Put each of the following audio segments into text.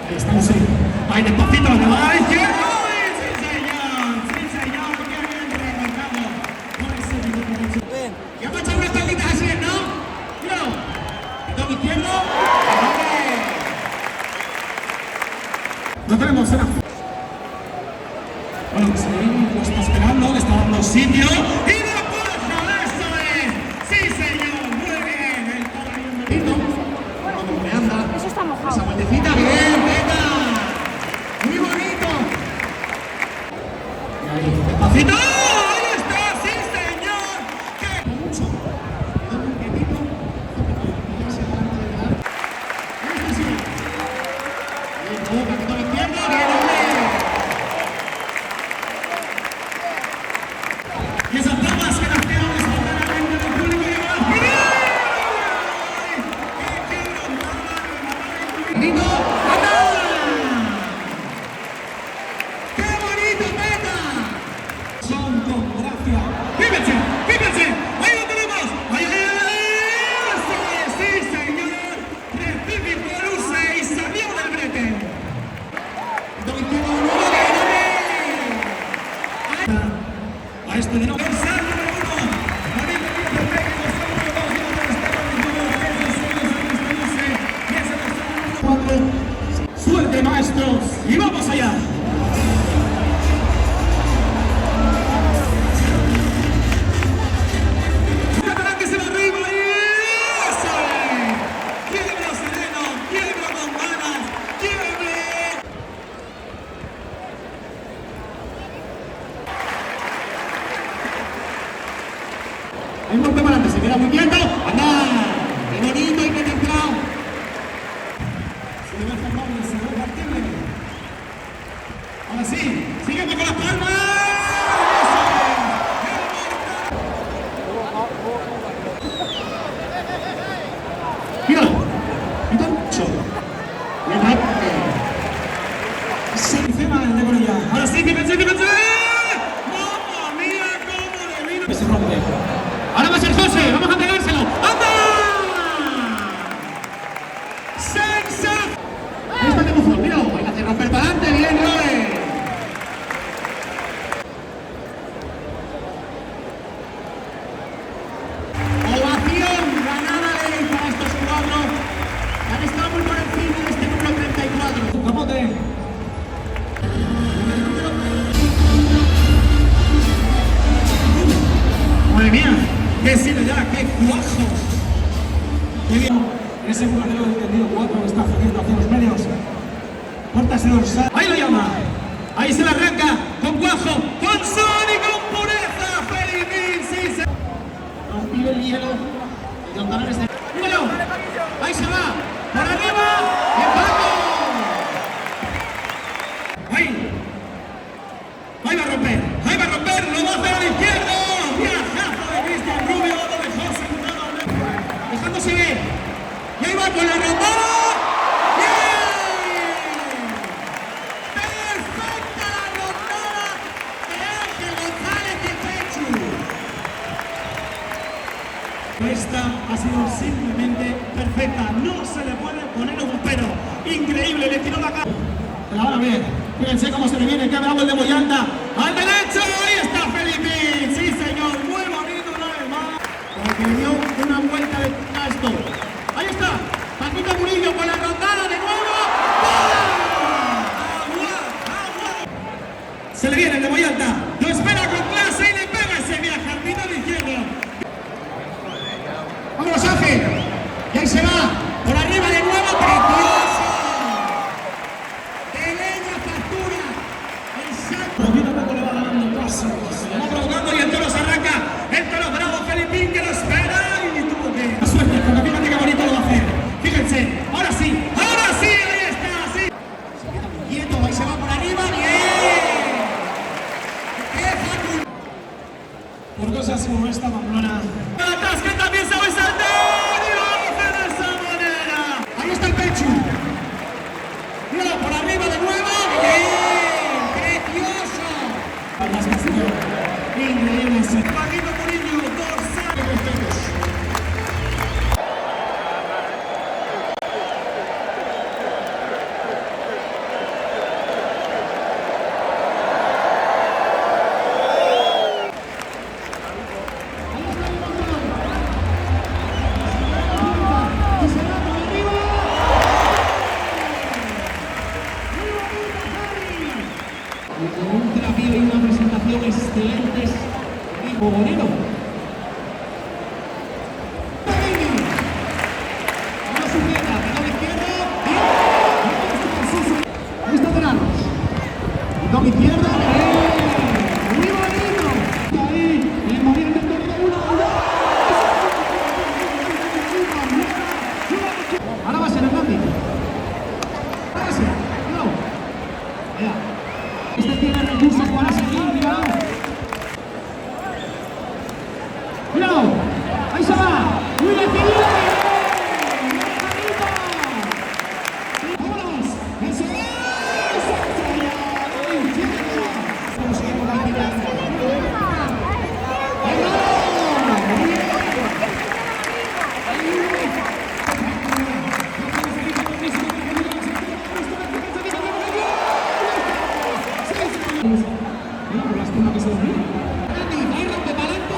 Ahí estamos, sí. Ahí despacito, la va a la izquierda. Sí, señor. Sí, señor. Qué bien remarcado. Por ese minuto. Ya me ha echado unas palditas así, ¿no? Míralo. Toque izquierdo. Vale. No tenemos cena. Bueno, pues lo está esperando, le está dando sitio. ¡Y la puerta! ¡Eso es! ¡Sí, señor! Muy bien. El caballo como me anda. Eso está mojado. Esa vueltecita, bien, venga. Muy bonito. Y ahí, despacito. ¡Ahí está! ¡Sí, señor! ¡Qué mucho! Dame un quietito. Ya se va a entregar. Este sí. Bien, boca, que toque izquierda. Bien, hombre. Y esas palmas que las tiramos espontáneamente del público y demás. ¡Bonito! ¡Anda! ¡Qué bonito, meta! Son con gracia. ¡Fíjense! ¡Fíjense! ¡Ahí lo tenemos! ¡Ahí, ahí, ahí! ¡Eso es! ¡Sí, señor! Recibe por un 6, salió del brete. Don izquierdo de nuevo, ¡bien! A este de no pensar, número 1. Bonito, bien, perfecto. Suerte, maestros, y vamos allá. Que se va arriba y eso es. Quiebra sereno, quiebra con ganas, quiebre. Hay un golpe para adelante, se queda muy quieto. ¡Anda! ¡Qué bonito y qué templado! Se le va a formar y se va a partirle. Ahora sí, sígueme con las palmas. Míralo. Y toncho. Y el rate. Se encima el de Gorilla. Ahora sí, fíjense, fíjense. ¡Mamma mía, cómo le vino! Se rompe. Ahora va a ser José, vamos a pegárselo. ¡Anda! ¡Sensa! Ahí está el bufón, mira, baila hacia romper para adelante, bien, Loe. Ovación, ganada ley para estos cuadros. Han estado muy por encima de este número 34. ¡Capote! ¡Madre mía! ¡Qué sirve ya! ¡Qué cuajo! ¡Qué bien! Ese jugador del tendido 4 está fluiendo hacia los medios. Corta ese dorsal. ¡Ahí lo llama! Ahí se la arranca con cuajo, con son y con pureza. ¡Felipín! ¡Sí! Nos pide el hielo. Y los talones de... ¡Míralo! ¡Ahí se va! ¡Por arriba! ¡Y empate! ¡Ahí! ¡Ahí va a romper! ¡Ahí va a romper! ¡Lo va a hacer a la izquierda! ¡Viajazo de Cristian Rubio! ¡Lo dejó sin nada! ¡Dejándose ver! ¡Y ahí va con la rondada! ¡Bien! ¡Perfecta la rondada de Ángel González de Pechu! Esta ha sido simplemente perfecta. No se le puede poner un pero. Increíble, le tiró la cara. Pero ahora bien, fíjense cómo se le viene, qué bravo el de Boyanta. ¡Al derecho! ¡Ahí está Felipín! ¡Sí, señor! Muy bonito una vez más. Porque dio una vuelta de esto. ¡Ahí está! Paquito Murillo con la rondada de nuevo. ¡Agua! ¡Agua! Se le viene el de Boyanta. Lo espera con clase y le pega ese viaje al final izquierdo. ¡Vámonos, Ángel! Y ahí se va. Por arriba de nuevo. ¡Precioso! De leña factura. El salto. Poquito a poco le va ganando el paso. Se le va provocando y el toro se arranca. El toro bravo, Felipín, que lo espera. Y tuvo que... La suerte, porque fíjate qué bonito lo va a hacer. Fíjense. Ahora sí. Ahora sí. Ahí está. Sí. Se queda muy quieto. Ahí se va por arriba. Bien. una presentación excelente. Y Bogonero. No sujeta, perdón izquierdo. Ahí está Donados. Perdón izquierdo. Muy bonito. Ahí, el María del Torino 1. Ahora va a ser Hernández. Ahora sí. No. Vea. Este tiene recursos para seguir, cuidado. Cuidado. Ahí se va. Muy decidido. ¡Vámonos! ¡Eso es! Conseguimos la final. Lástima que se lo mire. Ahí rompe para adelante.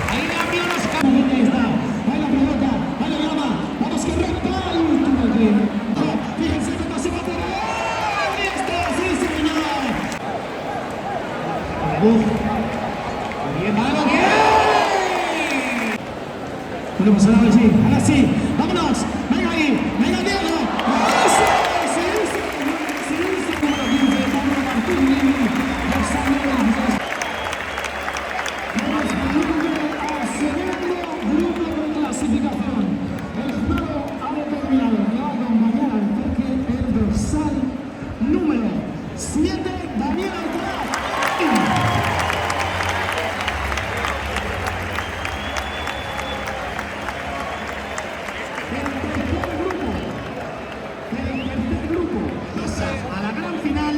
Ahí le abrió los campos. Ahí está. Ahí la pelota. Ahí la llama. Vamos que rompa el último tren. Fíjense cómo se va a tener. Ahí está. Sí, señor. Bien, mano. Bien. Podemos ahora sí. Ahora sí. Vámonos. Venga ahí. Venga, Diego. ¡Eso! Número 7, Daniel Alcaraz. El tercer grupo pasa a la gran final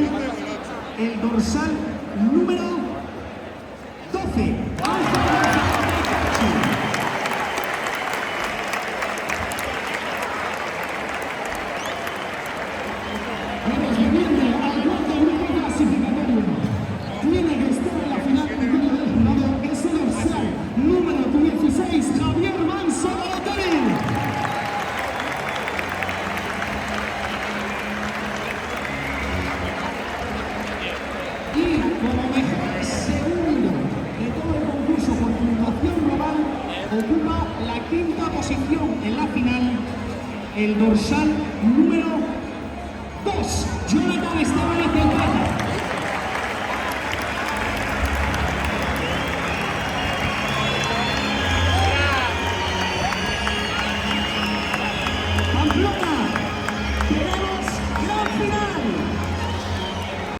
el dorsal número 12. Tiene que estar en la final del jurado, es el dorsal número 16, Javier Manso Balotelli. Y como mejor segundo de todo el concurso por puntuación global, ocupa la quinta posición en la final el dorsal número 2, Jonathan Esteban.